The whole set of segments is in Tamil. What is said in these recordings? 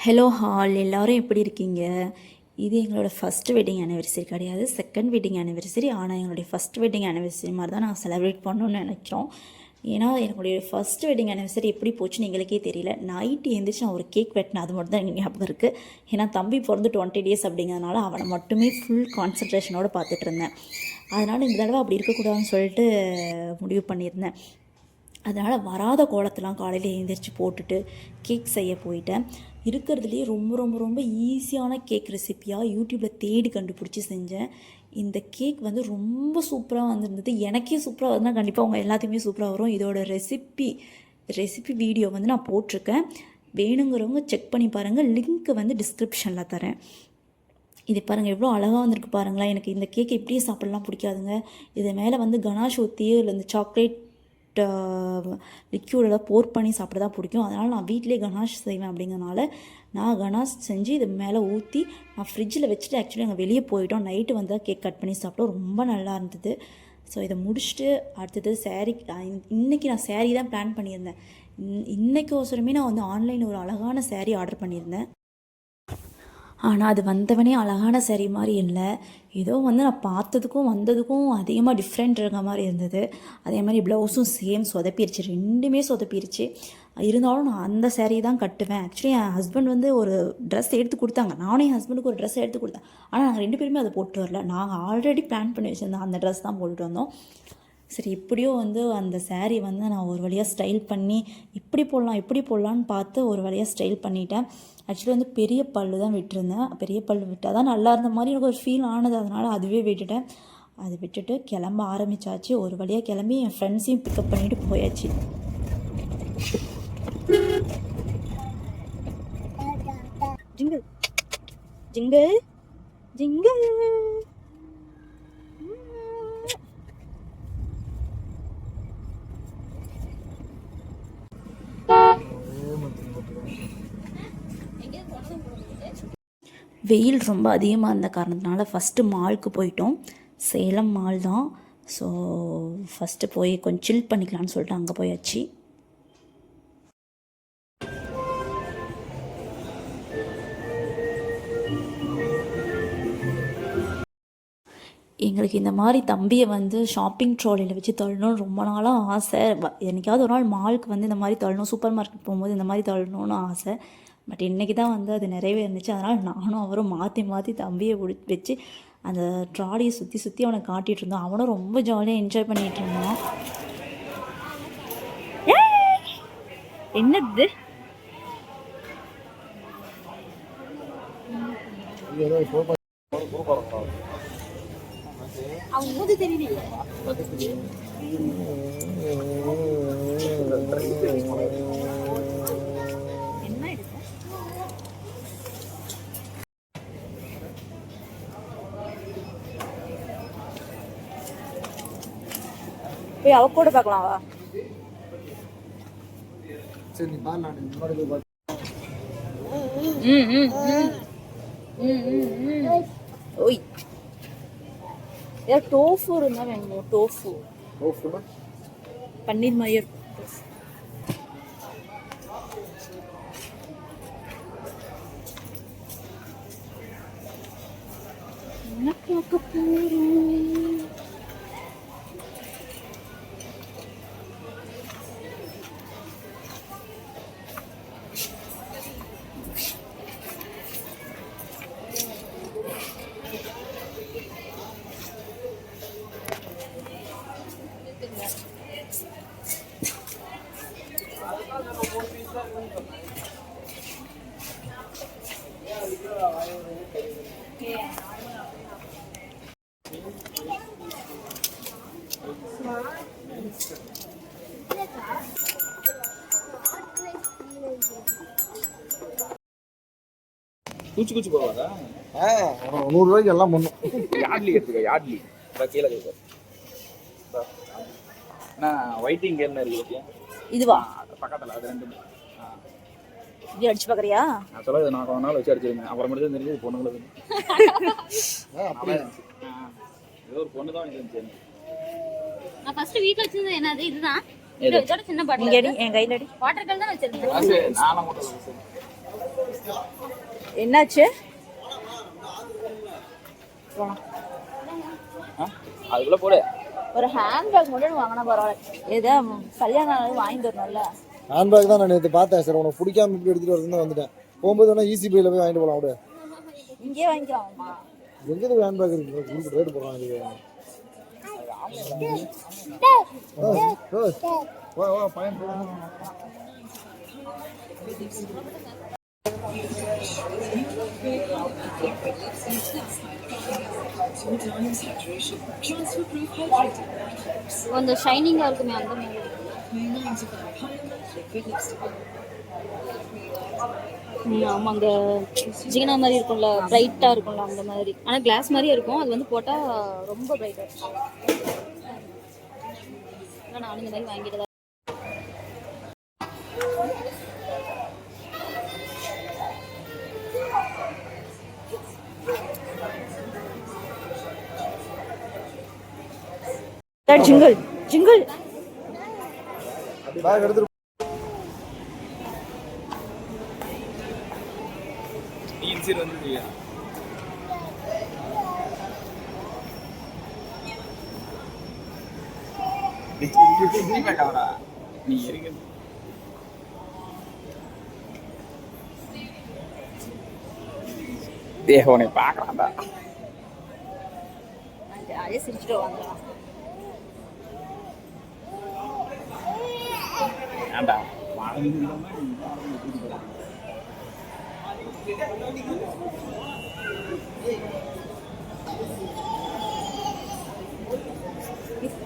ஹலோ ஹால் எல்லோரும் எப்படி இருக்கீங்க? இது எங்களோட ஃபஸ்ட் வெட்டிங் ஆனிவர்சரி கிடையாது, செகண்ட் வெட்டிங் ஆனிவர்சரி. ஆனால் எங்களுடைய ஃபஸ்ட் வெட்டிங் ஆனிவர்சரி மாதிரி தான் நாங்கள் செலிப்ரேட் பண்ணணும்னு நினைக்கிறோம். ஏன்னா என்னுடைய ஃபஸ்ட் வெட்டிங் ஆனிவர்சரி எப்படி போச்சுன்னு எங்களுக்கே தெரியல. நைட்டு எழுந்திரிச்சு நான் ஒரு கேக் வெட்டினேன், அது மட்டும் தான் எனக்கு ஞாபகம் இருக்குது. ஏன்னா தம்பி பிறந்து 20 days அப்படிங்கிறதுனால அவனை மட்டுமே ஃபுல் கான்சன்ட்ரேஷனோடு பார்த்துட்டு இருந்தேன். அதனால் இந்த தடவை அப்படி இருக்கக்கூடாதுன்னு சொல்லிட்டு முடிவு பண்ணியிருந்தேன். அதனால் வராத கோலத்தெலாம் காலையில் எழுந்திரிச்சு போட்டுட்டு கேக் செய்ய போயிட்டேன். இருக்கிறதுலேயே ரொம்ப ரொம்ப ரொம்ப ஈஸியான கேக் ரெசிப்பியாக யூடியூப்பில் தேடி கண்டுபிடிச்சி செஞ்சேன். இந்த கேக் வந்து ரொம்ப சூப்பராக வந்திருந்தது. எனக்கே சூப்பராக வந்தால் கண்டிப்பாக அவங்க எல்லாத்தையுமே சூப்பராக வரும். இதோட ரெசிபி வீடியோ வந்து நான் போட்டிருக்கேன், வேணுங்கிறவங்க செக் பண்ணி பாருங்கள். லிங்க்கு வந்து டிஸ்கிரிப்ஷனில் தரேன். இது பாருங்கள் எவ்வளோ அழகாக வந்திருக்கு பாருங்களேன். எனக்கு இந்த கேக்கை இப்படியே சாப்பிட்லாம் பிடிக்காதுங்க. இது மேலே வந்து கனாஷ் ஊற்றி இல்லை இந்த சாக்லேட் லிக்யூடெல்லாம் போர் பண்ணி சாப்பிட தான் பிடிக்கும். அதனால் நான் வீட்டிலே கனாஷ் செய்வேன். அப்படிங்கிறனால நான் கனாஷ் செஞ்சு இது மேலே ஊற்றி நான் ஃப்ரிட்ஜில் வச்சுட்டு ஆக்சுவலி நாங்கள் வெளியே போயிட்டோம். நைட்டு வந்து கேக் கட் பண்ணி சாப்பிட்டோம், ரொம்ப நல்லா இருந்தது. ஸோ இதை முடிச்சுட்டு அடுத்தது சேரீ, இன்றைக்கி நான் சேரீ தான் பிளான் பண்ணியிருந்தேன். இன்றைக்கோசரமே நான் வந்து ஆன்லைனில் ஒரு அழகான சேரீ ஆர்டர் பண்ணியிருந்தேன். ஆனால் அது வந்தவனே அழகான சரி மாதிரி இல்லை, ஏதோ வந்து நான் பார்த்ததுக்கும் வந்ததுக்கும் அதிகமாக டிஃப்ரெண்ட் இருக்க மாதிரி இருந்தது. அதே மாதிரி ப்ளவுஸும் சேம் சொதப்பிடுச்சு, ரெண்டுமே சொதப்பிடுச்சு. இருந்தாலும் நான் அந்த சேரீ தான் கட்டுவேன். ஆக்சுவலி என் ஹஸ்பண்ட் வந்து ஒரு ட்ரெஸ் எடுத்து கொடுத்தாங்க, நானும் என் ஹஸ்பண்டுக்கு ஒரு ட்ரெஸ் எடுத்து கொடுத்தேன். ஆனால் நாங்கள் 2 பேருமே அதை போட்டு வரல. நாங்கள் ஆல்ரெடி பிளான் பண்ணி வச்சுருந்தோம், அந்த ட்ரெஸ் தான் போட்டுட்டு வந்தோம். சரி இப்படியோ வந்து அந்த சேரீ வந்து நான் ஒரு வழியாக ஸ்டைல் பண்ணி இப்படி போடலான்னு பார்த்து ஒரு வழியாக ஸ்டைல் பண்ணிட்டேன். ஆக்சுவலி வந்து பெரிய பல்லு தான் விட்டுருந்தேன். பெரிய பல்லு விட்டால் தான் நல்லா இருந்த மாதிரி எனக்கு ஒரு ஃபீல் ஆனது. அதனால் அதுவே விட்டுட்டேன். அது விட்டுட்டு கிளம்ப ஆரம்பித்தாச்சு. ஒரு வழியாக கிளம்பி என் ஃப்ரெண்ட்ஸையும் பிக்கப் பண்ணிவிட்டு போயாச்சு. Jingle jingle jingle. வெயில் ரொம்ப அதிகமாக இருந்த காரணத்தினால ஃபஸ்ட்டு மாலுக்கு போயிட்டோம். சேலம் மால் தான். ஸோ ஃபஸ்ட்டு போய் கொஞ்சம் சில் பண்ணிக்கலான்னு சொல்லிட்டு அங்கே போயாச்சு. எங்களுக்கு இந்த மாதிரி தம்பியை வந்து ஷாப்பிங் ட்ராலியில் வச்சு தள்ளணும்னு ரொம்ப நாளாக ஆசை. என்றைக்காவது ஒரு நாள் மாலுக்கு வந்து இந்த மாதிரி தள்ளணும், சூப்பர் மார்க்கெட் போகும்போது இந்த மாதிரி தள்ளணும்னு ஆசை. பட் இன்றைக்கி தான் வந்து அது நிறைவேறுந்துச்சு. அதனால் நானும் அவரும் மாற்றி தம்பியை வச்சு அந்த ட்ராலியை சுற்றி அவனை காட்டிகிட்டு இருந்தோம். அவனும் ரொம்ப ஜாலியாக என்ஜாய் பண்ணிகிட்டு இருந்தான். என்னது அவங்க தெரியல. போய் அவ கூட பார்க்கலாம் வா. சரி நீ பாரு, நான் முன்னாடி போய் ஓய் யார் டோஃபு இருந்தா வேணும். டோஃபு பன்னீர் மயர் என்ன பார்க்க போறோம். கூச்சி போவாதா? 100 ரூபாய்க்கு எல்லாம் பண்ணும். யாட்லி எடுத்துக்க, யாட்லி கீழே இருக்கு. வெயிட்டிங் கேர்ல இருக்கு. இதுவா பக்கத்துல அது ரெண்டு. இது அடிச்சு பார்க்கறியா? நான் சொல்ல நான் கொஞ்ச நாள் வச்சு அடிச்சிருந்தேன். அப்புறம் மட்டும் தெரிஞ்சது பொண்ணுங்களுக்கு. ஏதோ ஒரு பொண்ணு தான் இருந்துச்சு. நான் ஃபர்ஸ்ட் வீட்ல வச்சிருந்தது என்னது இதுதான். இதோட சின்ன பாட்டில். என் கையில அடி. வாட்டர் கல் தான் வச்சிருந்தேன். நானா மட்டும் என்னாச்சு? அதுக்குள்ள போடு. ஒரு ஹேண்ட்பேக் மட்டும் வாங்கினா பரவாயில்ல. ஏதோ கல்யாணம் ஆனது வாங்கிட்டு வரணும்ல. ஹேண்ட்பேக் தான் நான் நேற்று பார்த்தேன் சார். உனக்கு பிடிக்காம இப்படி எடுத்துகிட்டு வரதுன்னு வந்துட்டேன். போகும்போது வேணா ஈஸி பையில் போய் வாங்கிட்டு போகலாம். அப்படியே இங்கேயே வாங்கிக்கலாமா? எங்கே ஹேண்ட்பேக் இருக்குது? ரேட்டு போடுறாங்க. கொஞ்சம் ஷைனிங்கா இருக்குமே அந்த மாதிரி. ஆமா, அந்த ஜீனா மாதிரி இருக்கும்ல, பிரைட்டா இருக்கும்ல அந்த மாதிரி. ஆனா கிளாஸ் மாதிரியே இருக்கும். அது வந்து போட்டா ரொம்ப பிரைட்டா இருக்கும். நானும் இந்த மாதிரி வாங்கிட்டு ஜிங்கிள் ஜிங்கிள் பேக் எடுத்துட்டு நீ இன்சைட் வந்துருக்கியா? நீ இருக்கு தேவனை பார்க்கலாம்டா. அதே சிரிச்சுட்டு வாங்கலாம். ஏன்டா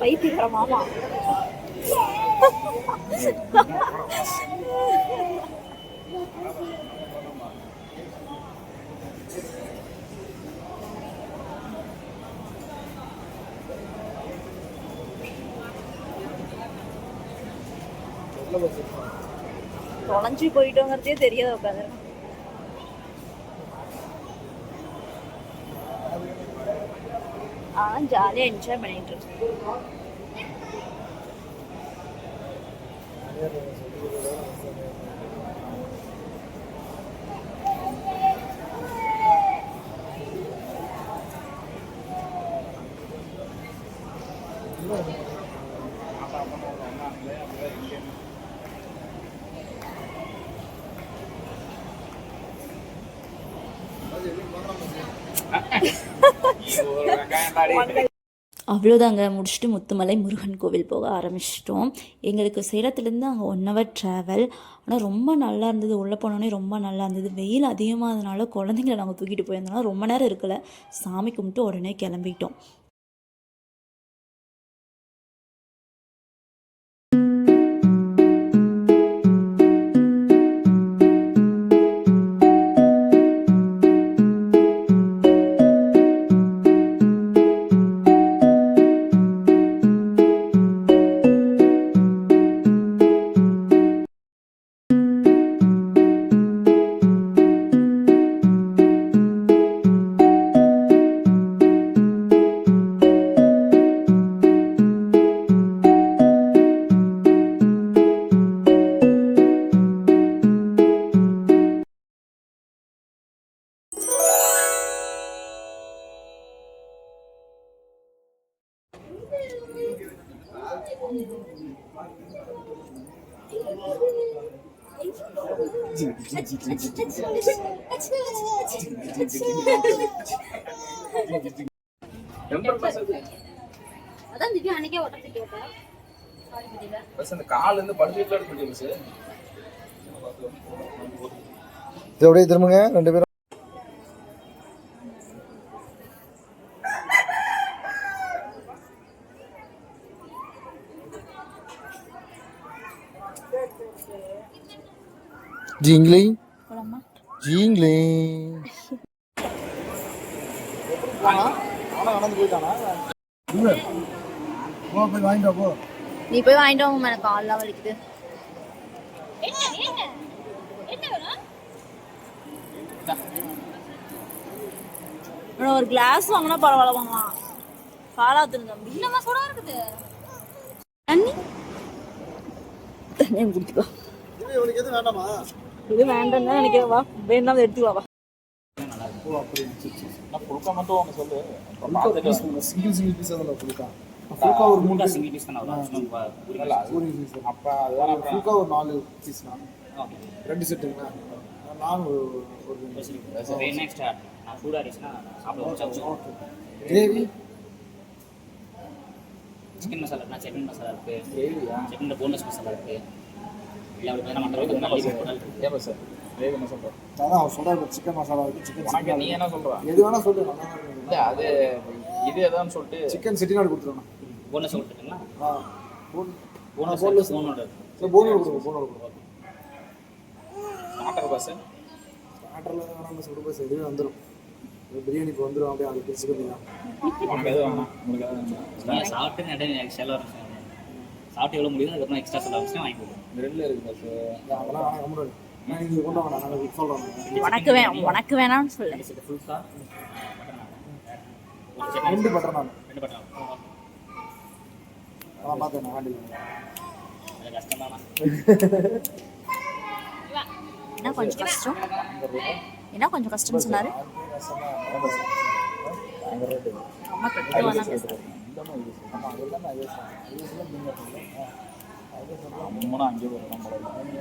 பைத்தியக்கார மாமா. தொலைஞ்சு போயிட்டோங்கிறதே தெரியாத உட்காந்து. ஆனா ஜாலியா என்ஜாய் பண்ணிட்டு இருக்கேன். அவ்வளோதாங்க, முடிச்சுட்டு முத்துமலை முருகன் கோவில் போக ஆரம்பிச்சிட்டோம். எங்களுக்கு சேலத்துலேருந்து அங்கே 1 hour ட்ராவல். ஆனால் ரொம்ப நல்லா இருந்தது. உள்ளே போனோடனே ரொம்ப நல்லா இருந்தது. வெயில் அதிகமானதுனால குழந்தைங்கள நாங்கள் தூக்கிட்டு போயிருந்தோம்னா ரொம்ப நேரம் இருக்கல. சாமி கும்பிட்டு உடனே கிளம்பிட்டோம். அதான் திவ்யா அன்னைக்கே ஓட்டத்தை கேட்டேன். பஸ் அந்த கால்ல இருந்து படுத்துட்டு இருக்கு பஸ். இது அப்படியே திரும்புங்க 2 பேரும். ஜிங்லிங் ஜிங்லிங். நடந்து போயிட்டானா? போய் வாங்கிட்டு போ. நீ போய் வாங்கிட்டு வாங்க. எனக்கு கால்லாம் வலிக்குது. ஒரு கிளாஸ் வாங்கினா பரவாயில்ல மாமா. காலாத்துன்னு தம்பி. என்னமா சூடா இருக்குது. தண்ணி தண்ணியை குடிச்சுக்கோ. இவனுக்கு எதுவும் வேண்டாமா? இது வேண்டாம் தான் நினைக்கிறேன். வா வேண்டாம் எடுத்துக்கவா. ஓ அப்படி நான் புழுக்கா மட்டும் ஒன்று சொல்லு. அப்புறம் பார்த்துட்டு சிங்கிள் பீஸ் அதில் புழுக்கா ஃபுல்கா ஒரு 3 பீஸ் சிங்கிள் பீஸ் தான் வரும். சும்மா இல்லை, பூரி பீஸ் அப்போ அதெல்லாம் ஃபுல்கா ஒரு 4 பீஸ்ண்ணா ஓகே. 2 செட்டுங்களா நான் ஒரு வேணும் எக்ஸ்ட்ரா. நான் சூடாக இருந்துச்சுன்னா சாப்பிட வச்சா கிரேவி சிக்கன் மசாலா இருக்குன்னா சிக்கன் மசாலா இருக்குது, கிரேவியா? சிக்கனில் போனஸ் மசாலா இருக்குது. இல்லை அப்படி பார்த்தா மற்ற அளவுக்கு நல்ல குடல் இருக்குது. ஏன் சார் கிரேவி என்ன சொல்கிறேன்? அதான் அவன் சொல்கிறார் சிக்கன் மசாலா இருக்குது சிக்கன் உனக்கு நீ என்ன சொல்கிற? எது வேணால் சொல்லு நல்லா தான் இருக்கு. இல்லை, அது இது எதான்னு சொல்லிட்டு சிக்கன் செட்டிநாடு கொடுத்துருவேண்ணா போனஸ் கொடுத்துட்டுங்களா? போனஸ் போனஸ் போனோட சரி போனோட கொடுங்க போனோட கொடுங்க ஸ்டார்டர் பஸ் ஸ்டார்டரில் வேணாம் பஸ் கொடுப்பா சார் இதுவே வந்துடும் பிரியாணி இப்போ வந்துடும் அப்படியே அது பிரிச்சு பண்ணிக்கலாம் உனக்கு எது வேணாம்? உங்களுக்கு எது வேணாம்? நீங்கள் சாப்பிட்டு நிறைய எக்ஸ்ட்ரா வரும் சார். சாப்பிட்டு எவ்வளோ முடியுதோ அதுக்கப்புறம் எக்ஸ்ட்ரா சொல்ல ஆரம்பிச்சு வாங்கி கொடுக்கும். கிரில் இருக்கு பஸ். அதெல்லாம் வேணாம் கம்முன்னு நான் நீங்கள் கொண்டு வாங்க நான் சொல்கிறேன் உனக்கு வேணாம்னு சொல்லு. ஃபுல்கா ரெண்டு பட்டர் நான் 2 பட்டம் நான் பார்த்தேன் நான் வாண்டி அது கஷ்டம் தானா? என்ன கொஞ்சம் கஷ்டம், என்ன கொஞ்சம் கஷ்டம்னு சொன்னாரு. அம்மா திட்டுவானா பேசுறேன். அம்மனா அங்கே போகிறோம் நம்மளோட அங்கே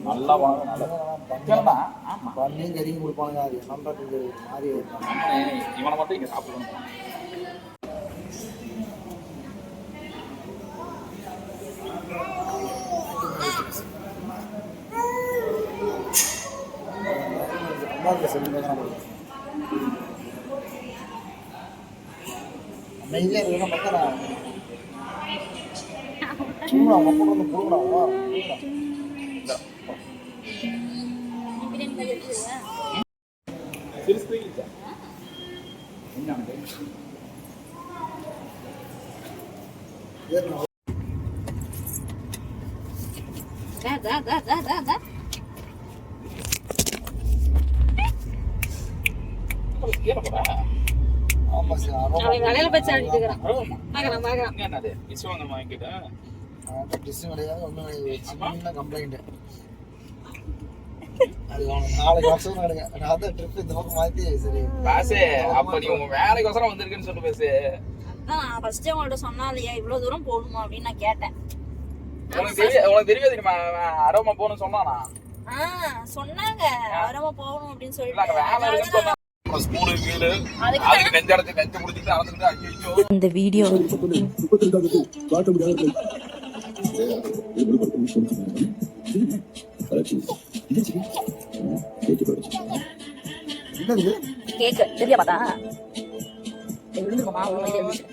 நல்லா வாங்க நல்லா ஆமாம். பண்ணி கறியும் கொடுப்பாங்க அது என்னன்றா மாதிரி இவனை மட்டும் இங்கே சாப்பிடணும். நெய்யா இருக்கணும் பார்த்தா சூடா மக்கள் வந்து கொடுக்குறாங்களா சிரிச்சு என்ன ஆமா சார் அவன் வேலையில போய் சாடிட்டு இருக்கிறான். பார்க்கலாம். என்னது விஸ்வங்க வாங்கிக்கிட்டேன். டிஸ் கிடையாது ஒன்றும் சின்ன கம்ப்ளைண்ட் அது அவனுக்கு 4 வருஷம் நடங்க நான் தான் ட்ரிப் இந்த பக்கம் மாற்றி சரி பேசு. அப்ப நீ உங்க வேலைக்கோசரம் வந்திருக்குன்னு சொல்லி பேசு. நான் ஃபர்ஸ்ட் உங்கள்ட்ட சொன்னா இல்லையா இவ்வளவு தூரம் போகணுமா அப்படின்னு நான் கேட்டேன். உனக்கு தெரியாது தெரியுமா? அரோமா போகணும்னு சொன்னானா? சொன்னாங்க வரமா போகணும் அப்படின்னு நாங்க வேலை இருக்குன்னு சொல்லிட்டு. சொன்னா ஸ்கூலு வீடு அதுக்கு நெஞ்சடைச்சு நெஞ்சு முடிச்சுட்டு அளந்துட்டு ஐயோ இந்த வீடியோ என்னது கேக்கு சரியா பார்த்தா விழுந்துருக்கோமா ஒரு மாதிரி இருந்துச்சு.